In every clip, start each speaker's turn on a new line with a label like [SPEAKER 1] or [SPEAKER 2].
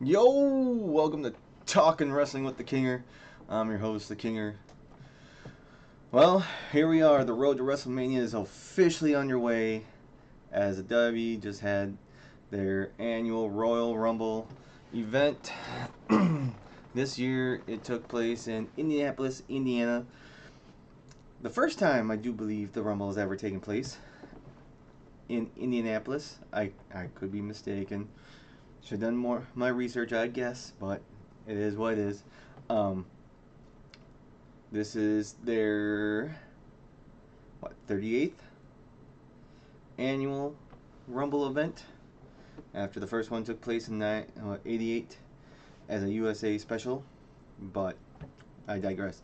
[SPEAKER 1] Yo, welcome to Talking Wrestling with the KingR. I'm your host, the KingR. Well, here we are. The road to WrestleMania is officially underway as the WWE just had their annual Royal Rumble event. This year it took place in Indianapolis, Indiana. The first time I do believe the Rumble has ever taken place in Indianapolis. I could be mistaken. Should have done more my research, I guess, but it is what it is. This is their 38th annual Rumble event. After the first one took place in '88 as a USA special, but I digress.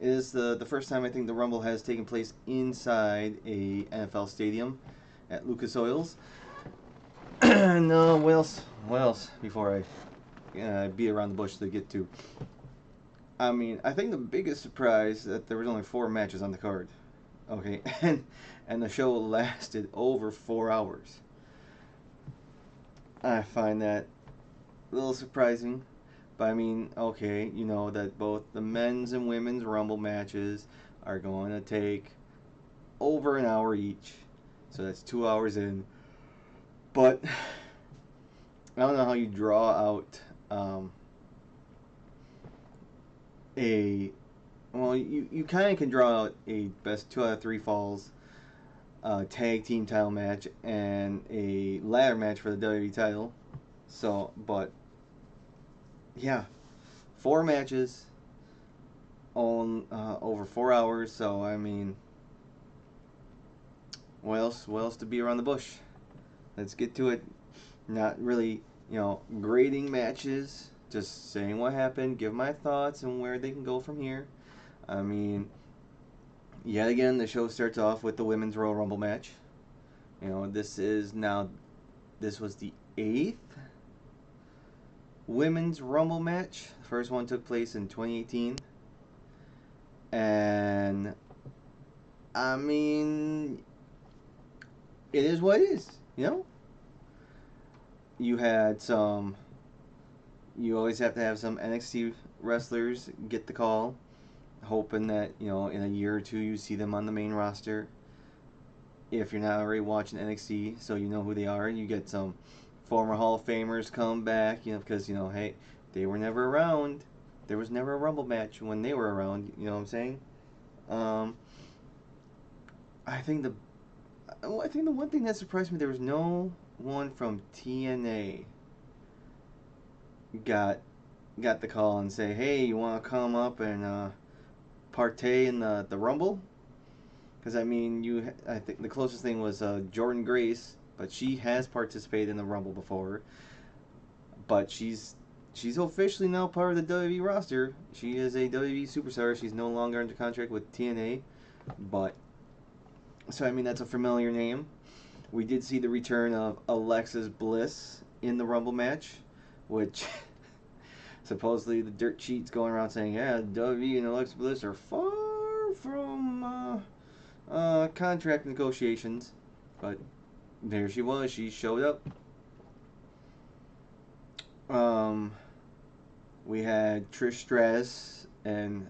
[SPEAKER 1] It is the first time I think the Rumble has taken place inside a NFL stadium at Lucas Oils. No, what else before I beat around the bush to get to? I mean, I think the biggest surprise that there was only 4 matches on the card. Okay, and the show lasted over 4 hours. I find that a little surprising. But I mean, okay, you know that both the men's and women's Rumble matches are going to take over an hour each. So that's 2 hours in. But I don't know how you draw out you kind of can draw out a best 2 out of 3 falls tag team title match and a ladder match for the WWE title. So, but yeah, 4 matches on over 4 hours. So I mean, what else? What else to be around the bush? Let's get to it. Not really, grading matches. Just saying what happened, give my thoughts and where they can go from here. I mean, yet again, the show starts off with the Women's Royal Rumble match. This was the 8th Women's Rumble match. The first one took place in 2018. And, I mean, it is what it is, You had you always have to have some NXT wrestlers get the call, hoping that, in a year or two you see them on the main roster. If you're not already watching NXT, so you know who they are, you get some former Hall of Famers come back, because, hey, they were never around. There was never a Rumble match when they were around, you know what I'm saying? I think the one thing that surprised me, there was no one from TNA got the call and say, hey, you want to come up and partay in the Rumble? Because I mean, I think the closest thing was Jordan Grace, but she has participated in the Rumble before. But she's officially now part of the WWE roster. She is a WWE superstar. She's no longer under contract with TNA, but so I mean that's a familiar name. We did see the return of Alexis Bliss in the Rumble match, which supposedly the dirt sheets going around saying, yeah, WWE and Alexa Bliss are far from contract negotiations. But there she was. She showed up. We had Trish Stratus and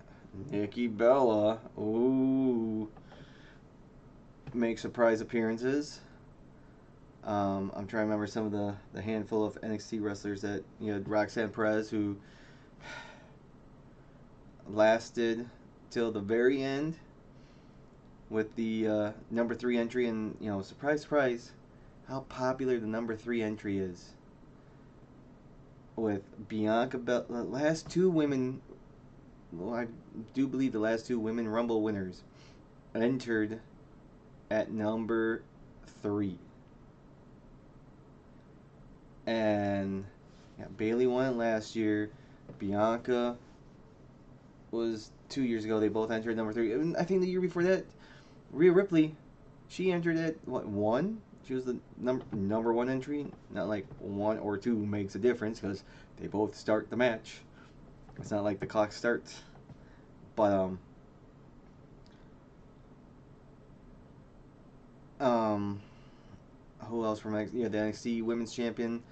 [SPEAKER 1] Nikki Bella. Ooh. Make surprise appearances. I'm trying to remember some of the handful of NXT wrestlers that, Roxanne Perez, who lasted till the very end with the number 3 entry, and surprise, surprise, how popular the number 3 entry is. With Bianca Belair, the last 2 women, well, I do believe the last 2 women Rumble winners entered at number 3. And Bayley won it last year. Bianca was 2 years ago. They both entered number 3. And I think the year before that, Rhea Ripley, she entered at 1? She was the number 1 entry. Not like 1 or 2 makes a difference because they both start the match. It's not like the clock starts. But who else from NXT? The NXT Women's Champion,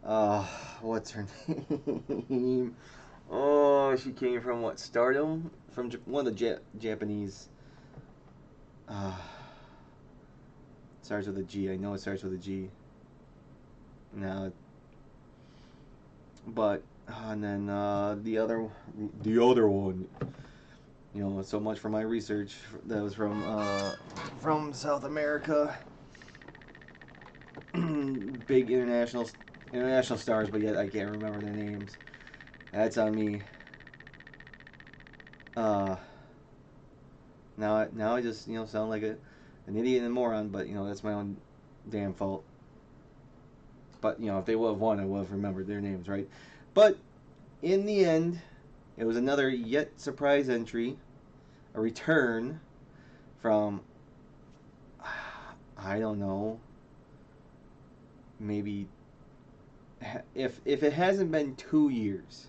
[SPEAKER 1] Uh, what's her name? Oh, she came from what? Stardom? From one of the Japanese. Uh, starts with a G. I know it starts with a G. No, but and then the other one. You know, so much for my research. That was from South America. Big international stars, but yet I can't remember their names. That's on me. Uh, now I just sound like an idiot and a moron, but that's my own damn fault. But if they would have won, I would have remembered their names, right? But in the end, it was another yet surprise entry, a return from I don't know, maybe if it hasn't been 2 years,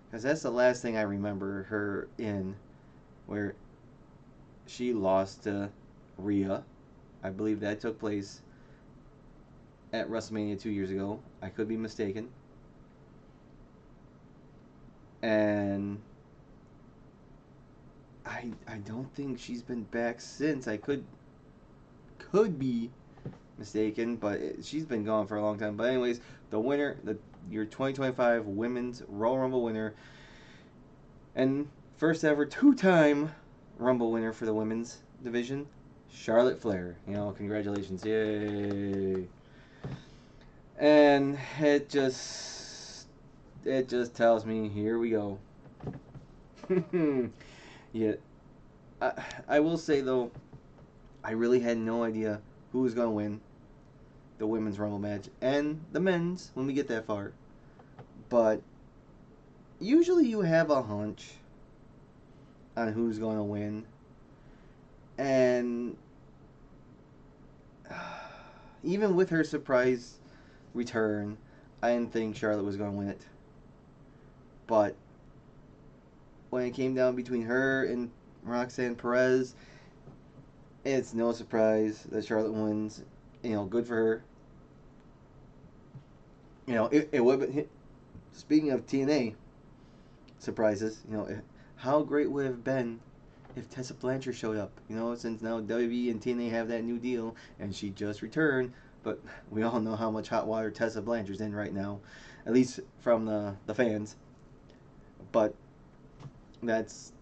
[SPEAKER 1] because that's the last thing I remember her in, where she lost to Rhea. I believe that took place at WrestleMania 2 years ago. I could be mistaken. And I don't think she's been back since. I could be mistaken, but she's been gone for a long time. But anyways, the winner, your 2025 Women's Royal Rumble winner, and first ever two-time Rumble winner for the women's division, Charlotte Flair. Congratulations, yay! And it just tells me, here we go. Yeah, I will say though, I really had no idea who was gonna win the women's Rumble match and the men's when we get that far. But usually you have a hunch on who's gonna win, and even with her surprise return, I didn't think Charlotte was gonna win it. But when it came down between her and Roxanne Perez, it's no surprise that Charlotte wins. Good for her. It would have been. Speaking of TNA surprises, how great would it have been if Tessa Blanchard showed up? Since now WWE and TNA have that new deal, and she just returned. But we all know how much hot water Tessa Blanchard's in right now, at least from the fans. But that's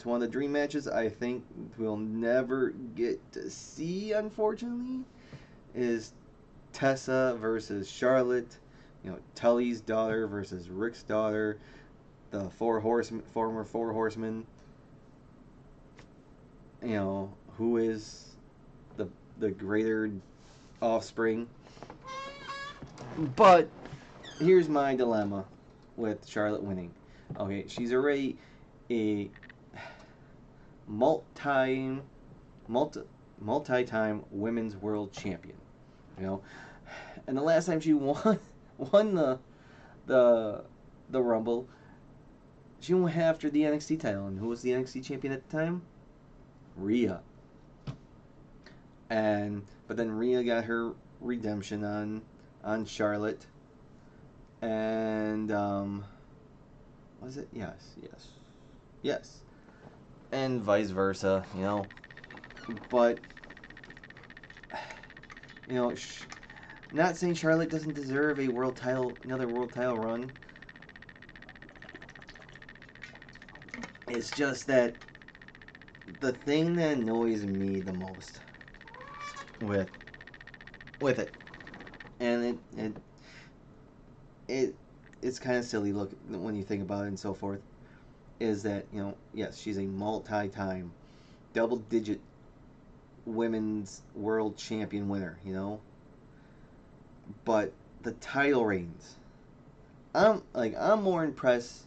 [SPEAKER 1] one of the dream matches I think we'll never get to see, unfortunately, is Tessa versus Charlotte. Tully's daughter versus Rick's daughter, the former Four Horsemen. Who is the greater offspring? But here's my dilemma with Charlotte winning. Okay, she's already a multi multi-time women's world champion. You know, and the last time she won the the Rumble, she went after the NXT title, and who was the NXT champion at the time? Rhea. But then Rhea got her redemption on Charlotte, and was it? Yes, and vice versa. But not saying Charlotte doesn't deserve another world title run. It's just that the thing that annoys me the most with it, and it's kind of silly look when you think about it and so forth, is that yes, she's a multi-time double-digit women's world champion winner, but the title reigns. I'm more impressed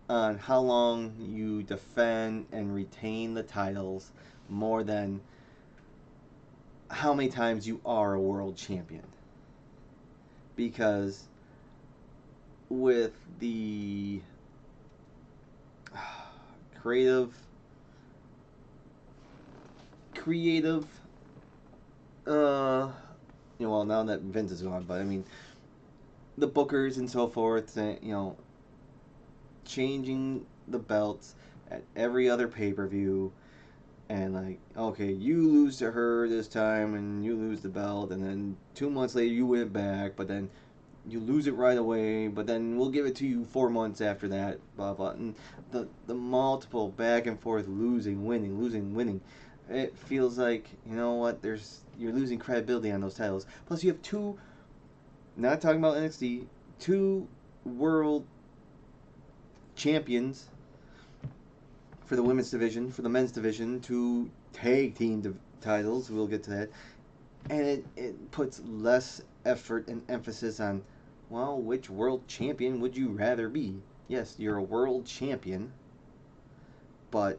[SPEAKER 1] on how long you defend and retain the titles more than how many times you are a world champion. Because with the creative well, now that Vince is gone, but I mean the bookers and so forth, changing the belts at every other pay per view, and like, okay, you lose to her this time, and you lose the belt, and then 2 months later you win it back, but then you lose it right away, but then we'll give it to you 4 months after that, blah blah. And the multiple back and forth losing, winning, losing, winning. It feels like, you know what, you're losing credibility on those titles. Plus you have two, not talking about NXT, two world champions for the women's division, for the men's division, two tag team titles. We'll get to that. And it puts less effort and emphasis on, well, which world champion would you rather be? Yes, you're a world champion, but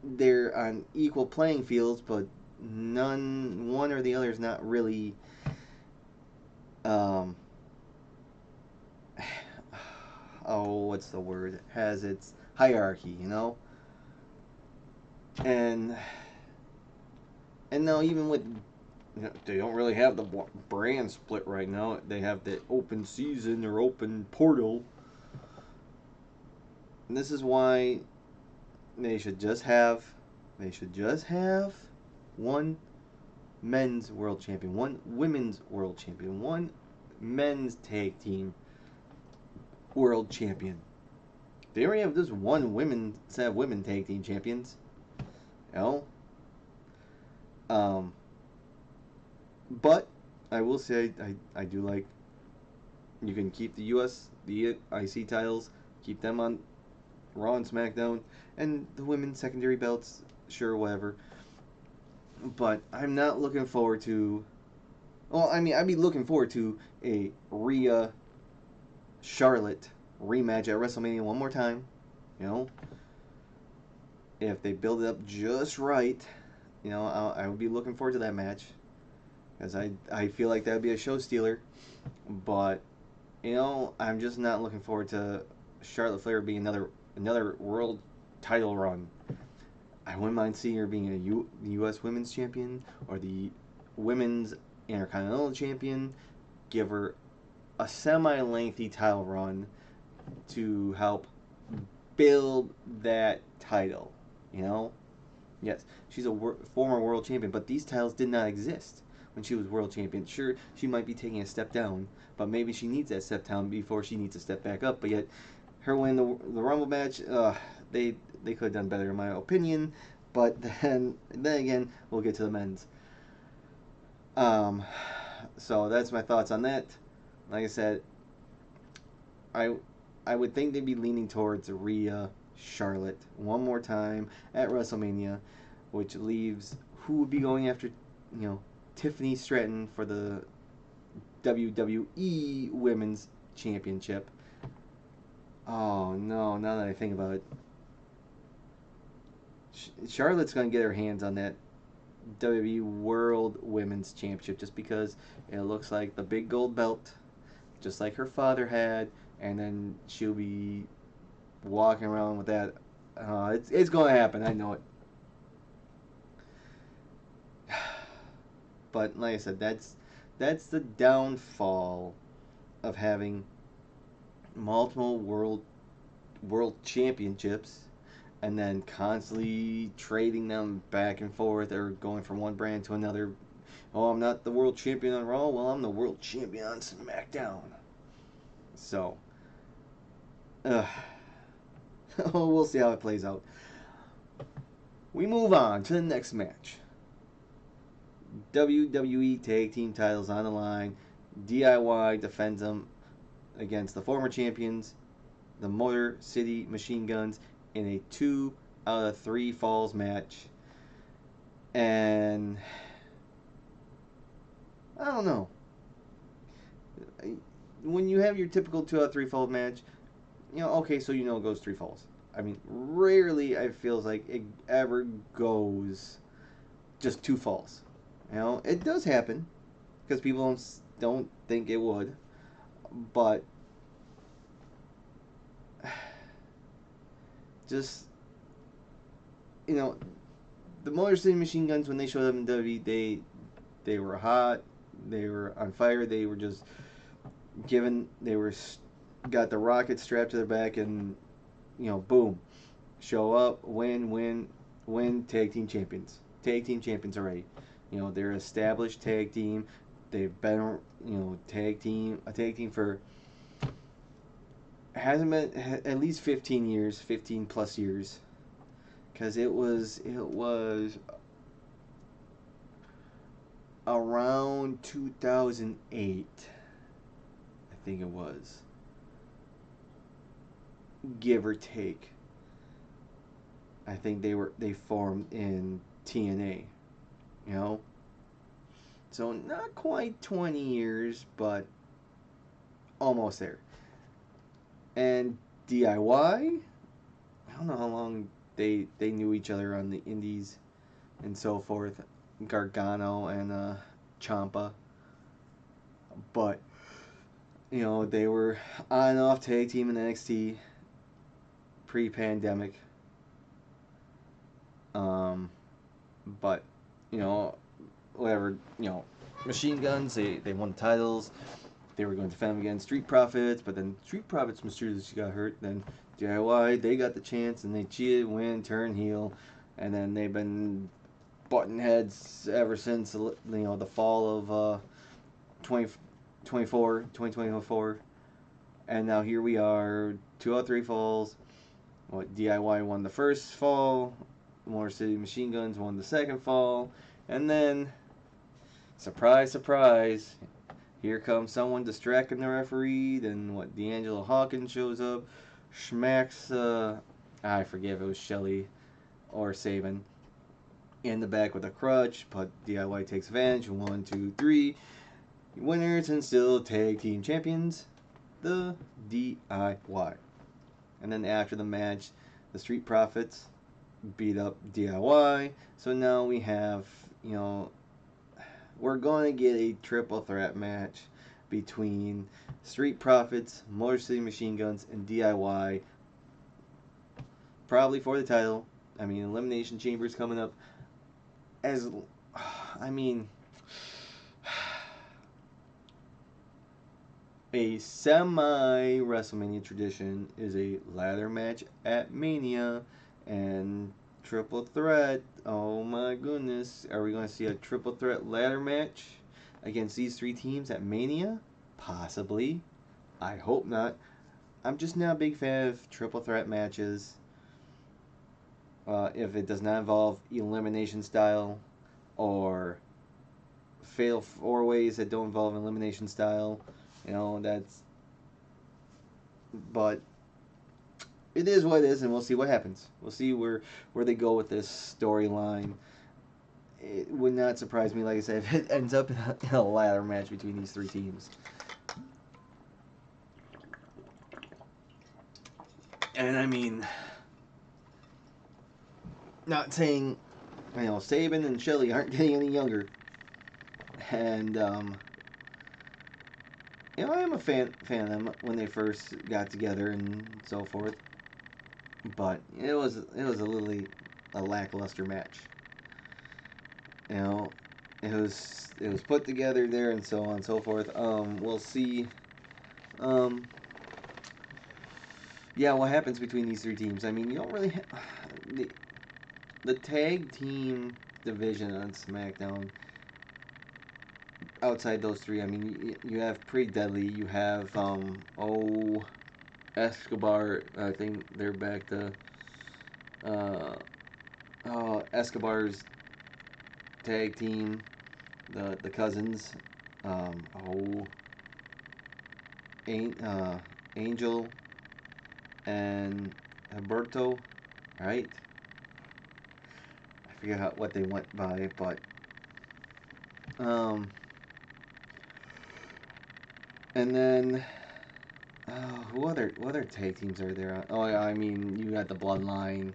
[SPEAKER 1] they're on equal playing fields, but one or the other is not really um oh, what's the word, has its hierarchy, and now, even with, they don't really have the brand split right now. They have the open season or open portal. And this is why they should just have one men's world champion, one women's world champion, one men's tag team world champion. They already have this one women tag team champions. You know? But I will say I do like, you can keep the IC titles, keep them on Raw and SmackDown, and the women's secondary belts, sure, whatever. But I'm not looking forward to. Well, I mean, I'd be looking forward to a Rhea Charlotte rematch at WrestleMania one more time. You know, if they build it up just right, I would be looking forward to that match, because I feel like that would be a show stealer. But I'm just not looking forward to Charlotte Flair being another world title run. I wouldn't mind seeing her being a U.S. Women's Champion or the Women's Intercontinental Champion. Give her a semi-lengthy title run to help build that title. Yes, she's a former world champion, but these titles did not exist when she was world champion. Sure, she might be taking a step down, but maybe she needs that step down before she needs to step back up. But yet, her winning the Rumble match, they could have done better in my opinion. But then again, we'll get to the men's. So that's my thoughts on that. Like I said, I would think they'd be leaning towards Rhea Charlotte one more time at WrestleMania, which leaves who would be going after, Tiffany Stratton for the WWE Women's Championship. Oh no! Now that I think about it, Charlotte's going to get her hands on that WWE World Women's Championship just because it looks like the big gold belt, just like her father had, and then she'll be walking around with that. It's going to happen. I know it. But like I said, that's the downfall of having multiple world championships and then constantly trading them back and forth or going from one brand to another. Oh, I'm not the world champion on Raw. Well, I'm the world champion on SmackDown. So, we'll see how it plays out. We move on to the next match. WWE Tag Team titles on the line. DIY defends them against the former champions, the Motor City Machine Guns, in a 2 out of 3 falls match. And I don't know. When you have your typical 2 out of 3 falls match, okay, so it goes 3 falls. I mean, rarely it feels like it ever goes just 2 falls. It does happen because people don't think it would, but just the Motor City Machine Guns, when they showed up in WWE, they were hot, They were on fire. They were just given. They were got the rocket strapped to their back, and boom, show up, win. Tag team champions. Tag team champions already. They're established tag team. They've been a tag team for hasn't been at least 15 years, 15 plus years, because it was around 2008, I think it was, give or take. I think they formed in TNA, you know. So not quite 20 years, but almost there. And DIY, I don't know how long they knew each other on the indies and so forth. Gargano and Champa, but they were on and off tag team in NXT pre-pandemic. But whatever, Machine Guns, they won titles. They were going to defend against Street Profits, but then Street Profits mysteriously got hurt. Then DIY, they got the chance and they cheated, win, turn heel, and then they've been button heads ever since the fall of 2024, and now here we are, 2 out of 3 falls. DIY won the first fall, Motor City Machine Guns won the second fall, and then surprise, surprise, here comes someone distracting the referee. Then D'Angelo Hawkins shows up, smacks I forget if it was Shelly or Sabin in the back with a crutch, but DIY takes advantage. 1, 2, 3 winners and still tag team champions, the DIY. And then after the match, the Street Profits beat up DIY. So now we have, we're going to get a triple threat match between Street Profits, Motor City Machine Guns, and DIY. Probably for the title. I mean, Elimination Chamber's coming up. A semi WrestleMania tradition is a ladder match at Mania and triple threat. Oh my goodness. Are we going to see a triple threat ladder match against these 3 teams at Mania? Possibly. I hope not. I'm just not a big fan of triple threat matches. If it does not involve elimination style or fatal 4-ways that don't involve elimination style. But it is what it is, and we'll see what happens. We'll see where they go with this storyline. It would not surprise me, like I said, if it ends up in a ladder match between these 3 teams. And I mean, not saying, Sabin and Shelly aren't getting any younger. And I am a fan of them when they first got together and so forth. But it was a lackluster match. It was put together there and so on and so forth. We'll see. What happens between these 3 teams? I mean, you don't really the tag team division on SmackDown. Outside those 3, I mean, you have Pretty Deadly, you have Escobar. I think they're back to Escobar's tag team, the cousins, Angel and Alberto, right? I forget what they went by, but and then what other tag teams are there? Oh yeah, I mean, you got the Bloodline.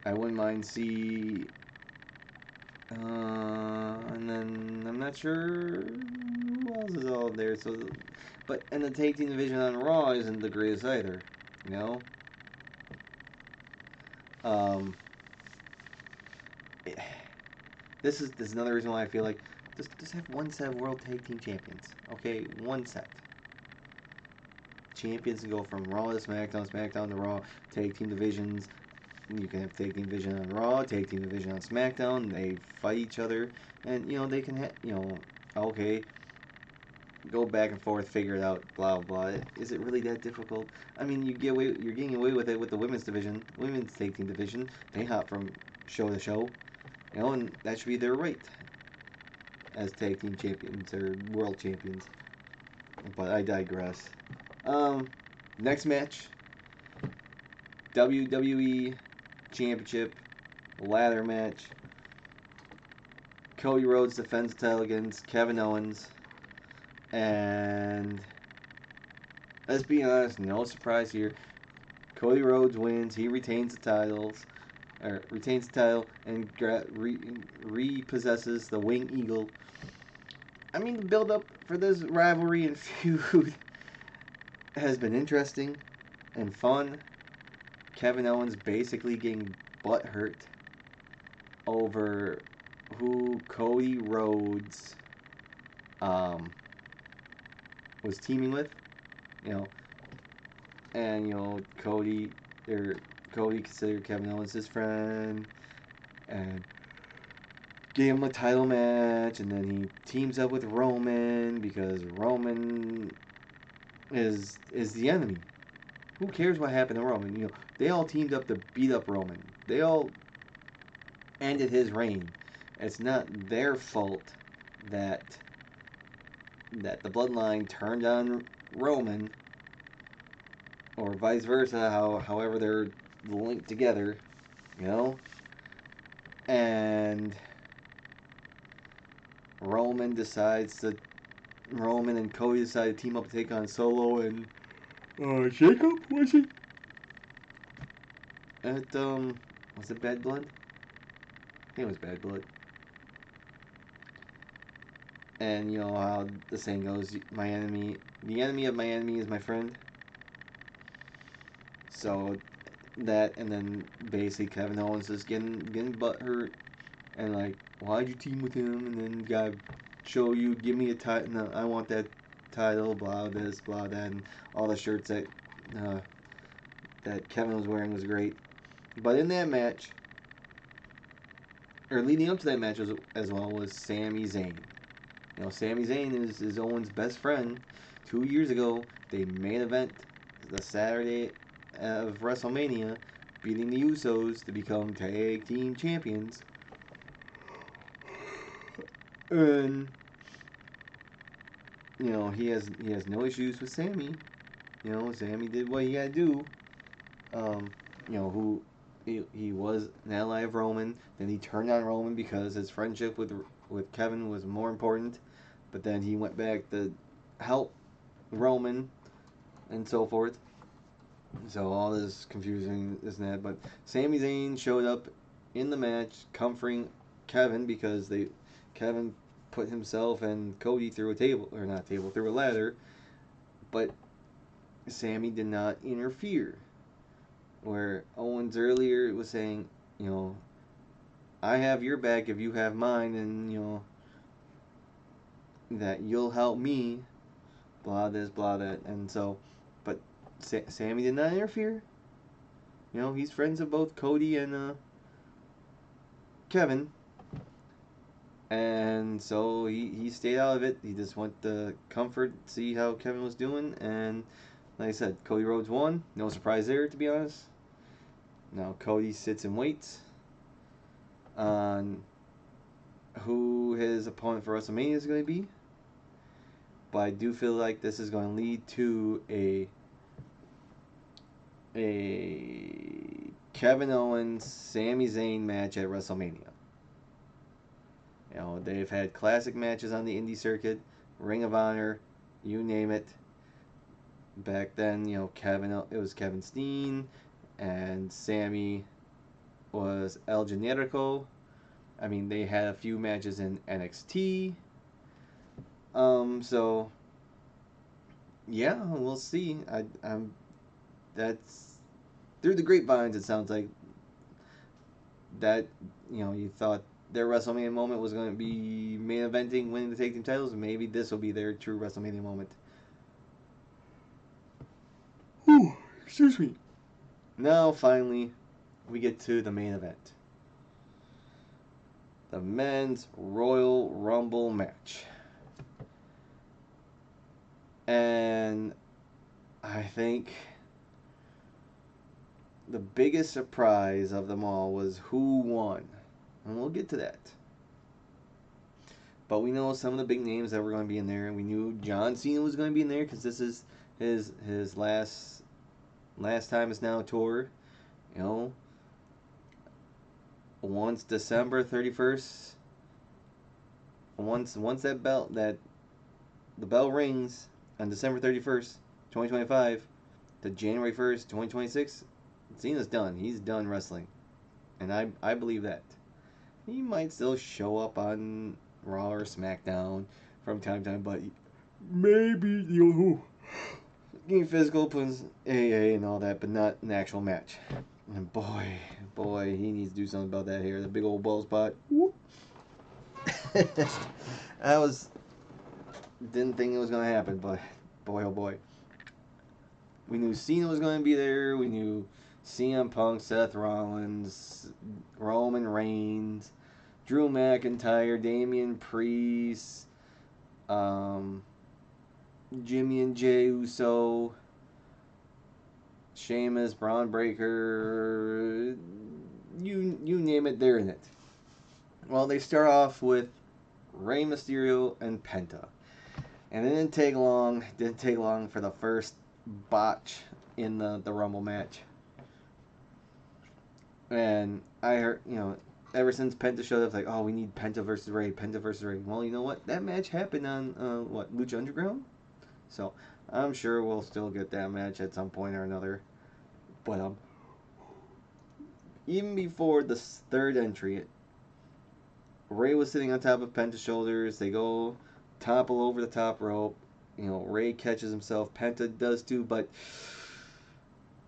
[SPEAKER 1] I wouldn't mind see. And then I'm not sure who else is all there. And the tag team division on Raw isn't the greatest either. This is another reason why I feel like Just have one set of World Tag Team Champions. Okay, one set. Champions can go from Raw to SmackDown, SmackDown to Raw, tag team divisions. You can have tag team division on Raw, tag team division on SmackDown. They fight each other, and they can okay, go back and forth, figure it out, blah blah. Is it really that difficult? I mean, you're getting away with it with the women's division, women's tag team division. They hop from show to show, and that should be their right as tag team champions or world champions. But I digress. Um, Next match, WWE Championship ladder match. Cody Rhodes defends the title against Kevin Owens, and let's be honest, no surprise here. Cody Rhodes wins. He retains the title, and repossesses the Wing Eagle. I mean, the build up for this rivalry and feud has been interesting and fun. Kevin Owens basically getting butt hurt over who Cody Rhodes was teaming with, you know, and Cody considered Kevin Owens his friend, and gave him a title match, and then he teams up with Roman because Roman is the enemy. Who cares what happened to Roman? They all teamed up to beat up Roman. They all ended his reign. It's not their fault that the bloodline turned on Roman, or vice versa. However they're linked together, and Roman and Cody decide to team up to take on Solo and Jacob, was it? At was it Bad Blood? I think it was Bad Blood. And how the saying goes, the enemy of my enemy is my friend. So that, and then basically Kevin Owens is getting butthurt, and like, why'd you team with him? And then gotta show you, give me a title. No, I want that title. Blah this, blah that, and all the shirts that Kevin was wearing was great. But in that match, or leading up to that match as well, was Sami Zayn. Sami Zayn is Owens' best friend. 2 years ago, they main event the Saturday of WrestleMania, beating the Usos to become tag team champions. And he has no issues with Sami. Sami did what he had to do. Who he was an ally of Roman. Then he turned on Roman because his friendship with Kevin was more important. But then he went back to help Roman and so forth. So all this confusing, this and that. But Sami Zayn showed up in the match, comforting Kevin because Kevin put himself and Cody through through a ladder. But Sami did not interfere. Where Owens earlier was saying, I have your back if you have mine, and that you'll help me, blah this, blah that, and so, but Sami did not interfere. He's friends with both Cody and Kevin, and so he stayed out of it. He just went to comfort, see how Kevin was doing, and like I said, Cody Rhodes won. No surprise there, to be honest. Now Cody sits and waits on who his opponent for WrestleMania is going to be. But I do feel like this is going to lead to a Kevin Owens Sami Zayn match at WrestleMania. They've had classic matches on the indie circuit, Ring of Honor, you name it. Back then, it was Kevin Steen, and Sami was El Generico. I mean, they had a few matches in NXT. So yeah, we'll see. That's through the grapevines. It sounds like that. You thought their WrestleMania moment was going to be main eventing, winning the tag team titles. Maybe this will be their true WrestleMania moment. Ooh, excuse me. Now, finally, we get to the main event. The men's Royal Rumble match. And I think the biggest surprise of them all was who won. And we'll get to that. But we know some of the big names that were going to be in there. And we knew John Cena was going to be in there because this is his last time is now tour. You know, once December 31st, once that the bell rings on December 31st, 2025 to January 1st, 2026, Cena's done. He's done wrestling. And I believe that. He might still show up on Raw or SmackDown from time to time, but maybe you'll getting physical, putting AA and all that, but not an actual match. And boy, he needs to do something about that hair, that big old bald spot. Whoop. Didn't think it was gonna happen, but boy, oh boy. We knew Cena was gonna be there. We knew CM Punk, Seth Rollins, Roman Reigns, Drew McIntyre, Damian Priest, Jimmy and Jey Uso, Sheamus, Braun Breaker, you name it, they're in it. Well, they start off with Rey Mysterio and Penta. And it didn't take long for the first botch in the Rumble match. And I heard, ever since Penta showed up, like, oh, we need Penta versus Rey. Well, you know what? That match happened on, Lucha Underground? So, I'm sure we'll still get that match at some point or another. But, even before the third entry, Rey was sitting on top of Penta's shoulders. They go topple over the top rope. Rey catches himself. Penta does too, but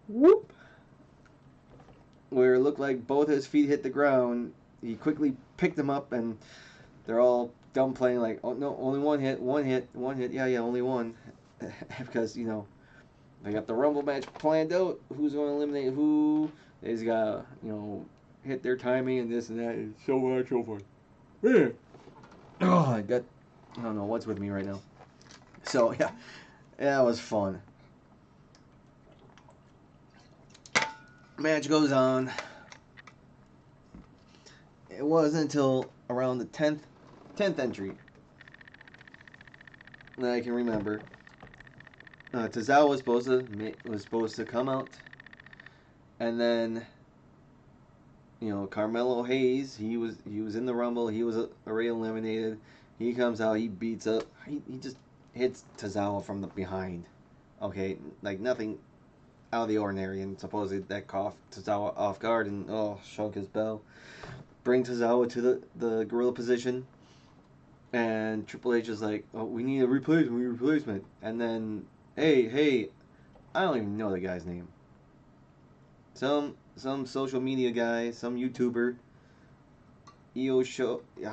[SPEAKER 1] whoop! Where it looked like both his feet hit the ground, he quickly picked them up, and they're all dumb playing like, oh no, only one hit. Yeah, only one. Because, they got the Rumble match planned out. Who's going to eliminate who? They just got to, hit their timing and this and that, and so on and so forth. Yeah. Oh, I don't know what's with me right now. So, yeah, that was fun. Match goes on. It wasn't until around the 10th entry that I can remember. Tozawa was supposed to come out, and then Carmelo Hayes, he was in the Rumble. He was already eliminated. He comes out. He beats up. He just hits Tozawa from the behind. Okay, like nothing out of the ordinary, and supposedly that caught Tozawa off guard and shook his bell. Bring Tozawa to the gorilla position, and Triple H is like, oh, we need a replacement. And then, hey, I don't even know the guy's name. Some social media guy, some YouTuber,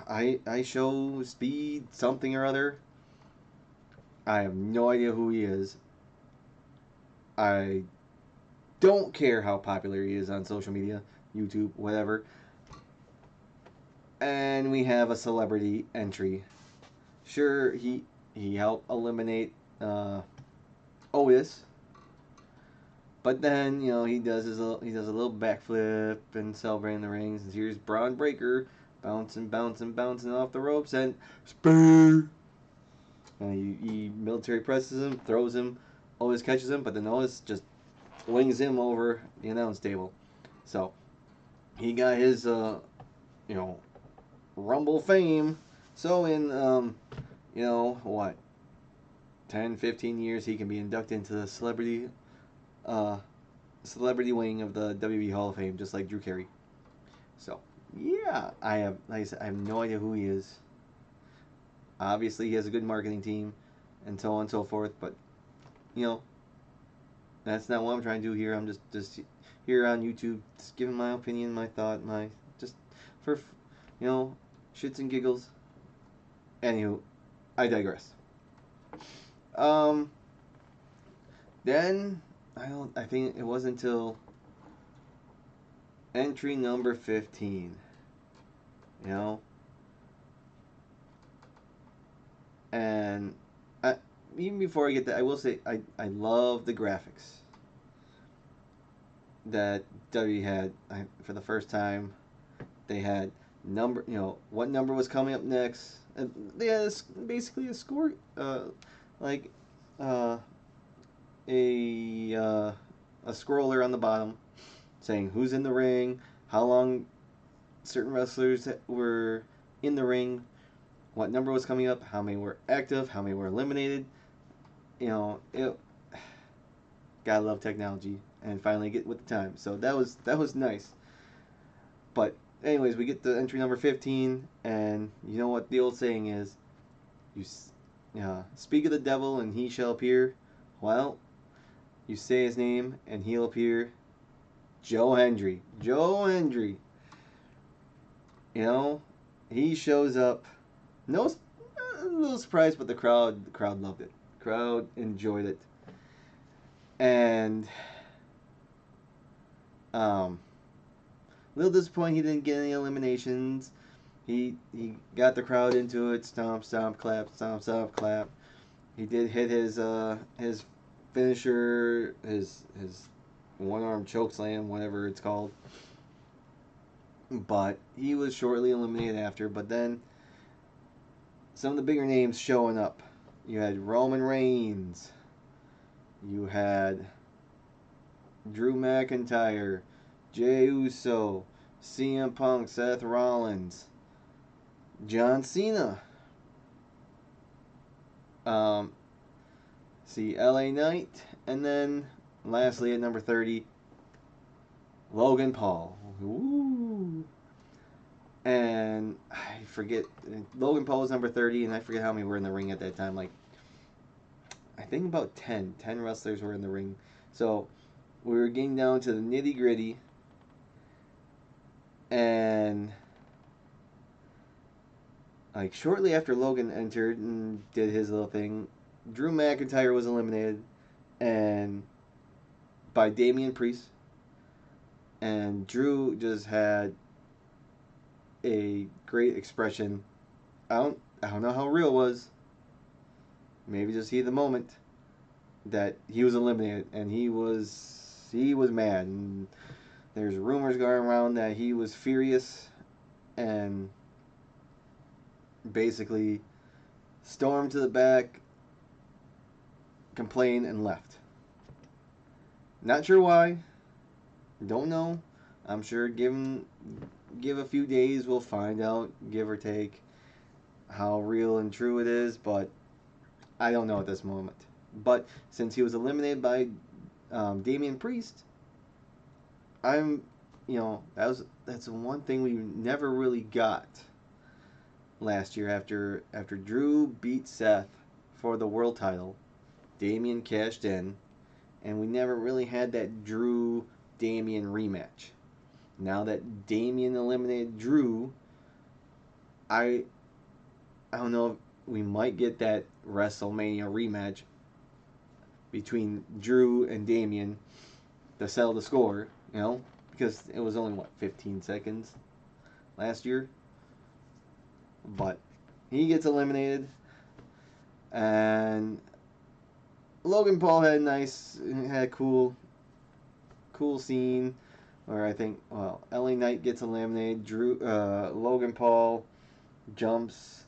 [SPEAKER 1] I show speed something or other. I have no idea who he is. I don't care how popular he is on social media, YouTube, whatever. And we have a celebrity entry. Sure, he helped eliminate Otis, but then he does a little backflip and celebrating the rings. And here's Braun Breaker bouncing off the ropes and spear. And he military presses him, throws him. Otis catches him, but then Otis just wings him over the announce table. So he got his Rumble fame. So in what, 10, 15 years, he can be inducted into the celebrity wing of the WWE Hall of Fame, just like Drew Carey. So yeah, like I said, I have no idea who he is. Obviously, he has a good marketing team, and so on and so forth. But that's not what I'm trying to do here. I'm just here on YouTube, just giving my opinion, my thought, just for you know, shits and giggles. Anywho, I digress. Um, then I think it wasn't until entry number 15. You know, and I, even before I get that, I will say I love the graphics that W had for the first time. They had number, what number was coming up next. And they had basically a score, like uh, a uh, a scroller on the bottom saying who's in the ring, how long certain wrestlers were in the ring, what number was coming up, how many were active, how many were eliminated. It gotta love technology and finally get with the time. So that was nice. But anyways, we get to entry number 15, and you know what the old saying is: you speak of the devil and he shall appear. Well, you say his name and he'll appear. Joe Hendry. Joe Hendry. You know, he shows up. No, a little surprised, but the crowd loved it. Crowd enjoyed it, and a little disappointed he didn't get any eliminations. He got the crowd into it. Stomp, stomp, clap, stomp, stomp, clap. He did hit his finisher, his one arm choke slam, whatever it's called. But he was shortly eliminated after. But then some of the bigger names showing up. You had Roman Reigns. You had Drew McIntyre, Jey Uso, CM Punk, Seth Rollins, John Cena. Um, LA Knight, and then lastly at number 30, Logan Paul. Ooh. And I forget, Logan Paul was number 30, and I forget how many were in the ring at that time. Like, I think about 10. 10 wrestlers were in the ring. So we were getting down to the nitty gritty, and like shortly after Logan entered and did his little thing, Drew McIntyre was eliminated, and by Damian Priest, and Drew just had a great expression. I don't know how real it was. Maybe just he the moment that he was eliminated, and he was mad, and there's rumors going around that he was furious and basically stormed to the back, complained, and left. Not sure why. Don't know. I'm sure give a few days we'll find out, give or take, how real and true it is, but I don't know at this moment. But since he was eliminated by Damian Priest, I'm, that's one thing we never really got last year after Drew beat Seth for the world title. Damian cashed in, and we never really had that Drew Damian rematch. Now that Damian eliminated Drew, I don't know if we might get that WrestleMania rematch between Drew and Damian to settle the score, because it was only 15 seconds last year. But he gets eliminated, and Logan Paul had a cool scene where I think LA Knight gets eliminated. Logan Paul jumps,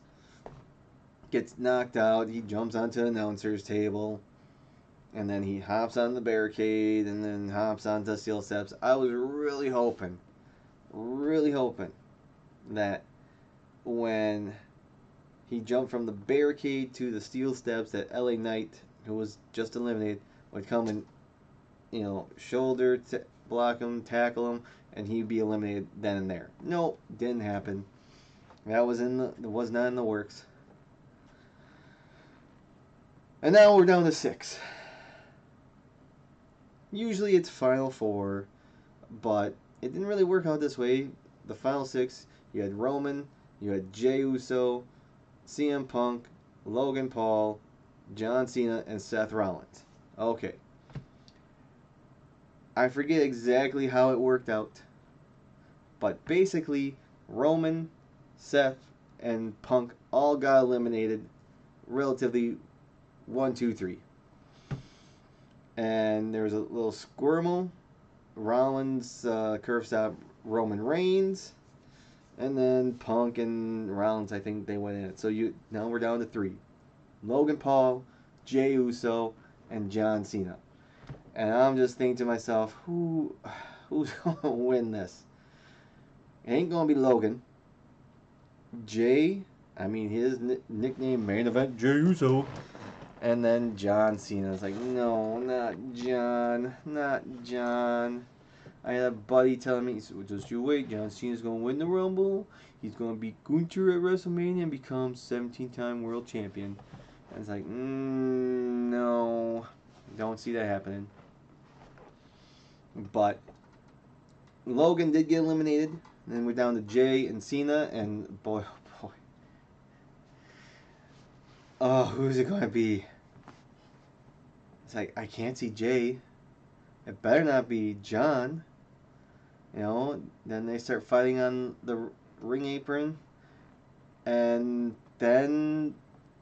[SPEAKER 1] gets knocked out. He jumps onto the announcer's table, and then he hops on the barricade, and then hops onto steel steps. I was really hoping that when he jumped from the barricade to the steel steps, that LA Knight, who was just eliminated, would come and shoulder block him, tackle him, and he'd be eliminated then and there. Nope, didn't happen. That was not in the works. And now we're down to 6. Usually it's final 4, but it didn't really work out this way. The final 6, You had Roman, you had Jey Uso, CM Punk, Logan Paul, John Cena, and Seth Rollins. Okay. I forget exactly how it worked out, but basically, Roman, Seth, and Punk all got eliminated relatively 1, 2, 3. And there was a little squirmel. Rollins curves out Roman Reigns. And then Punk and Rollins, I think they went in it. So now we're down to 3. Logan Paul, Jey Uso, and John Cena. And I'm just thinking to myself, who's going to win this? It ain't going to be Logan. Jay, I mean, his nickname, main event, Jey Uso. And then John Cena. It's like, no, not John. Not John. I had a buddy telling me, he said, well, just you wait, John Cena's going to win the Rumble. He's going to beat Gunther at WrestleMania and become 17-time world champion. And it's like, no. Don't see that happening. But Logan did get eliminated. And then we're down to Jay and Cena. And boy, oh boy. Oh, who's it going to be? It's like, I can't see Jay. It better not be John. You know, then they start fighting on the ring apron. And then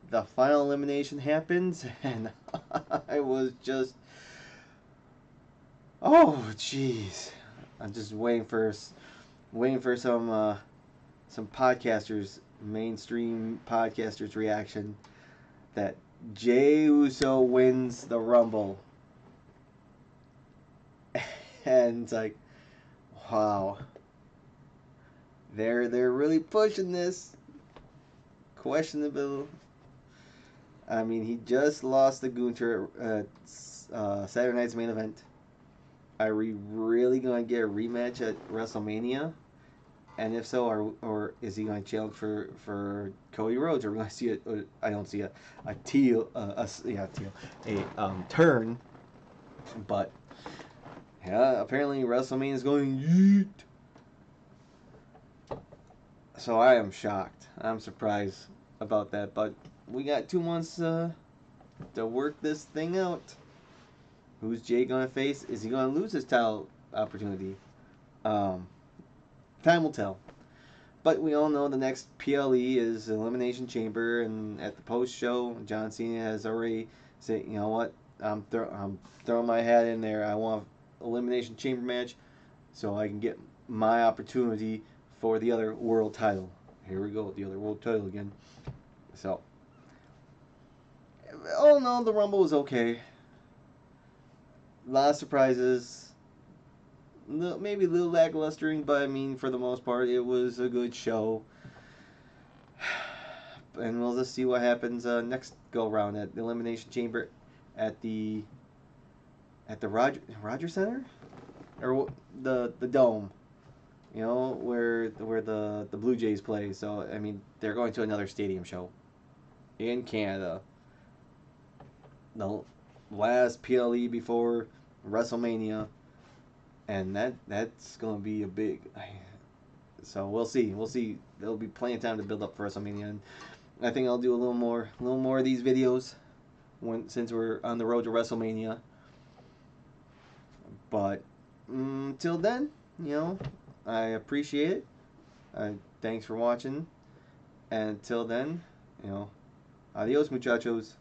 [SPEAKER 1] the final elimination happens. And I was just... Oh, jeez. I'm just waiting for some podcasters, mainstream podcasters' reaction that Jey Uso wins the Rumble. And it's like, wow. They're really pushing this. Questionable. I mean, he just lost the Gunther at Saturday night's main event. Are we really going to get a rematch at WrestleMania? And if so, or is he going to challenge for Cody Rhodes? Or are we going to see I don't see a turn. But yeah, apparently WrestleMania is going yeet. So I am shocked. I'm surprised about that. But we got 2 months to work this thing out. Who's Jay going to face? Is he going to lose his title opportunity? Time will tell. But we all know the next PLE is Elimination Chamber, and at the post show, John Cena has already said, you know what, I'm throwing my hat in there. I want Elimination Chamber match so I can get my opportunity for the other world title. Here we go, the other world title again. So, all in all, the Rumble was okay. A lot of surprises. Maybe a little lacklustering, but I mean, for the most part, it was a good show. And we'll just see what happens next go round at the Elimination Chamber at the Roger Center, or the Dome. You know, where the Blue Jays play. So I mean, they're going to another stadium show in Canada. The last PLE before WrestleMania, and that's going to be a big. So we'll see. There'll be plenty of time to build up for WrestleMania, and I think I'll do a little more of these videos since we're on the road to WrestleMania. But till then, you know, I appreciate it. Thanks for watching, and until then, you know, adios, muchachos.